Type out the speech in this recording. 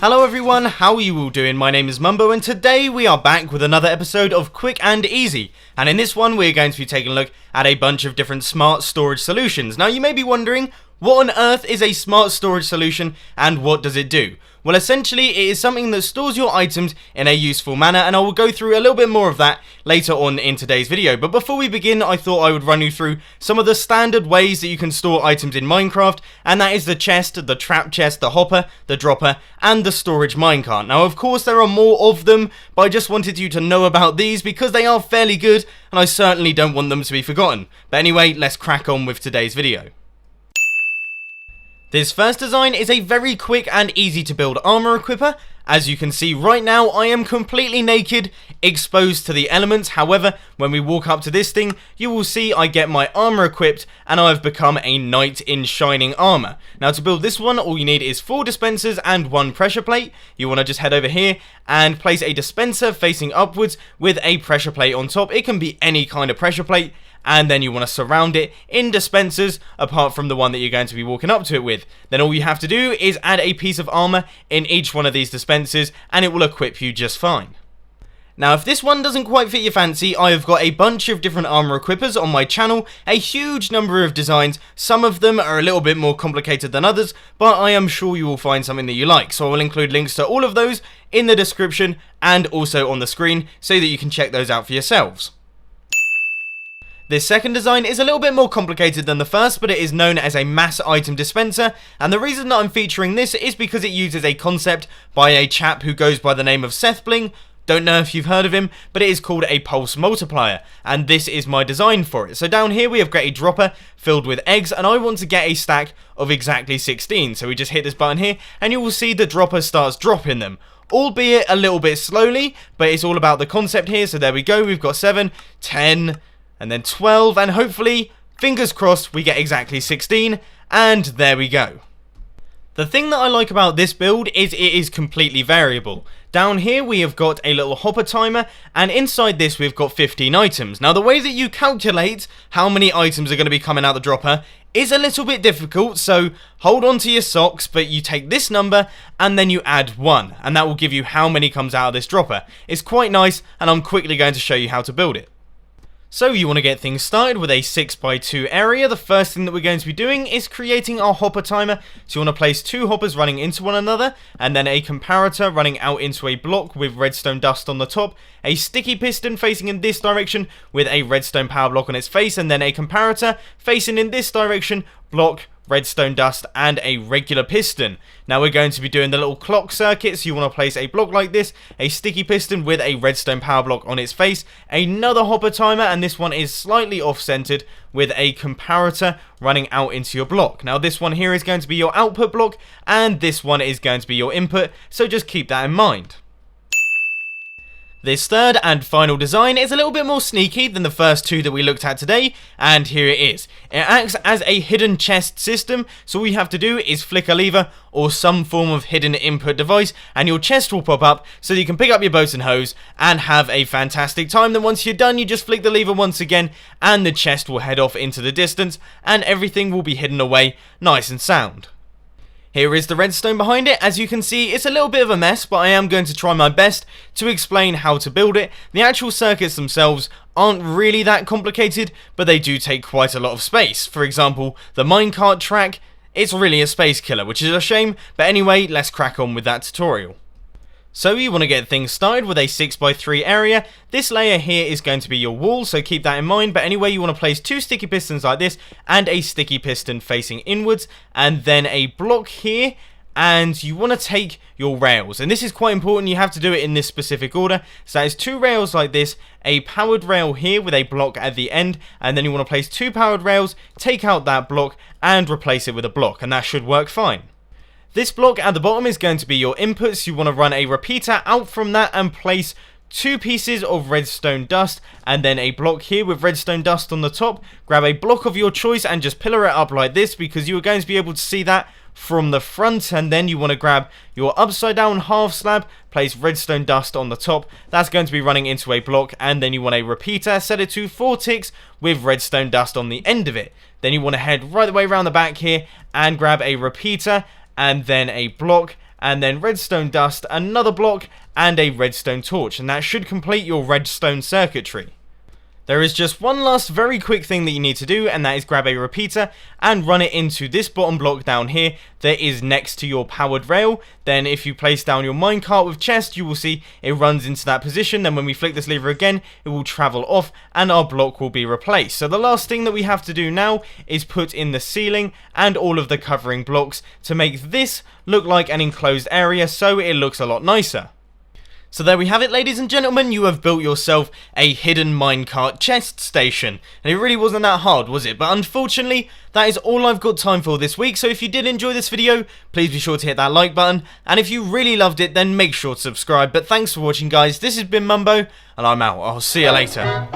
Hello everyone, how are you all doing? My name is Mumbo and today we are back with another episode of Quick and Easy. And in this one we're going to be taking a look at a bunch of different smart storage solutions. Now you may be wondering, what on earth is a smart storage solution and what does it do? Well, essentially it is something that stores your items in a useful manner, and I will go through a little bit more of that later on in today's video. But before we begin, I thought I would run you through some of the standard ways that you can store items in Minecraft, and that is the chest, the trap chest, the hopper, the dropper, and the storage minecart. Now of course there are more of them, but I just wanted you to know about these because they are fairly good and I certainly don't want them to be forgotten. But anyway, let's crack on with today's video. This first design is a very quick and easy to build armor equipper. As you can see right now, I am completely naked, exposed to the elements. However, when we walk up to this thing, you will see I get my armor equipped and I've become a knight in shining armor. Now to build this one, all you need is 4 dispensers and 1 pressure plate. You want to just head over here and place a dispenser facing upwards with a pressure plate on top. It can be any kind of pressure plate. And then you want to surround it in dispensers apart from the one that you're going to be walking up to it with. Then all you have to do is add a piece of armor in each one of these dispensers and it will equip you just fine. Now if this one doesn't quite fit your fancy, I have got a bunch of different armor equippers on my channel, a huge number of designs. Some of them are a little bit more complicated than others, but I am sure you will find something that you like. So I will include links to all of those in the description and also on the screen so that you can check those out for yourselves. This second design is a little bit more complicated than the first, but it is known as a mass item dispenser, and the reason that I'm featuring this is because it uses a concept by a chap who goes by the name of SethBling. Don't know if you've heard of him, but it is called a pulse multiplier, and this is my design for it. So down here we have got a dropper filled with eggs, and I want to get a stack of exactly 16. So we just hit this button here, and you will see the dropper starts dropping them. Albeit a little bit slowly, but it's all about the concept here. So there we go, we've got 7, 10... and then 12, and hopefully, fingers crossed, we get exactly 16, and there we go. The thing that I like about this build is it is completely variable. Down here we have got a little hopper timer, and inside this we've got 15 items. Now the way that you calculate how many items are going to be coming out the dropper is a little bit difficult, so hold on to your socks, but you take this number and then you add 1, and that will give you how many comes out of this dropper. It's quite nice, and I'm quickly going to show you how to build it. So you want to get things started with a 6x2 area. The first thing that we're going to be doing is creating our hopper timer. So you want to place 2 hoppers running into one another, and then a comparator running out into a block with redstone dust on the top, a sticky piston facing in this direction with a redstone power block on its face, and then a comparator facing in this direction, block, redstone dust, and a regular piston. Now we're going to be doing the little clock circuit, so you want to place a block like this, a sticky piston with a redstone power block on its face, another hopper timer, and this one is slightly off-centered with a comparator running out into your block. Now this one here is going to be your output block, and this one is going to be your input, so just keep that in mind. This third and final design is a little bit more sneaky than the first 2 that we looked at today, and here it is. It acts as a hidden chest system, so all you have to do is flick a lever or some form of hidden input device and your chest will pop up so that you can pick up your boat and hose and have a fantastic time. Then once you're done, you just flick the lever once again and the chest will head off into the distance and everything will be hidden away nice and sound. Here is the redstone behind it. As you can see, it's a little bit of a mess, but I am going to try my best to explain how to build it. The actual circuits themselves aren't really that complicated, but they do take quite a lot of space. For example, the minecart track, it's really a space killer, which is a shame, but anyway, let's crack on with that tutorial. So you want to get things started with a 6x3 area. This layer here is going to be your wall, so keep that in mind. But anyway, you want to place 2 sticky pistons like this and a sticky piston facing inwards, and then a block here. And you want to take your rails, and this is quite important. You have to do it in this specific order. So that is 2 rails like this, a powered rail here with a block at the end, and then you want to place 2 powered rails, take out that block and replace it with a block, and that should work fine. This block at the bottom is going to be your inputs. You want to run a repeater out from that and place 2 pieces of redstone dust and then a block here with redstone dust on the top. Grab a block of your choice and just pillar it up like this because you are going to be able to see that from the front. And then you want to grab your upside down half slab, place redstone dust on the top. That's going to be running into a block, and then you want a repeater, set it to 4 ticks with redstone dust on the end of it. Then you want to head right the way around the back here and grab a repeater and then a block and then redstone dust, another block, and a redstone torch, and that should complete your redstone circuitry. There is just one last very quick thing that you need to do, and that is grab a repeater and run it into this bottom block down here that is next to your powered rail. Then if you place down your minecart with chest, you will see it runs into that position. Then when we flick this lever again, it will travel off and our block will be replaced. So the last thing that we have to do now is put in the ceiling and all of the covering blocks to make this look like an enclosed area so it looks a lot nicer. So there we have it, ladies and gentlemen, you have built yourself a hidden minecart chest station. And it really wasn't that hard, was it? But unfortunately, that is all I've got time for this week. So if you did enjoy this video, please be sure to hit that like button. And if you really loved it, then make sure to subscribe. But thanks for watching, guys. This has been Mumbo, and I'm out. I'll see you later.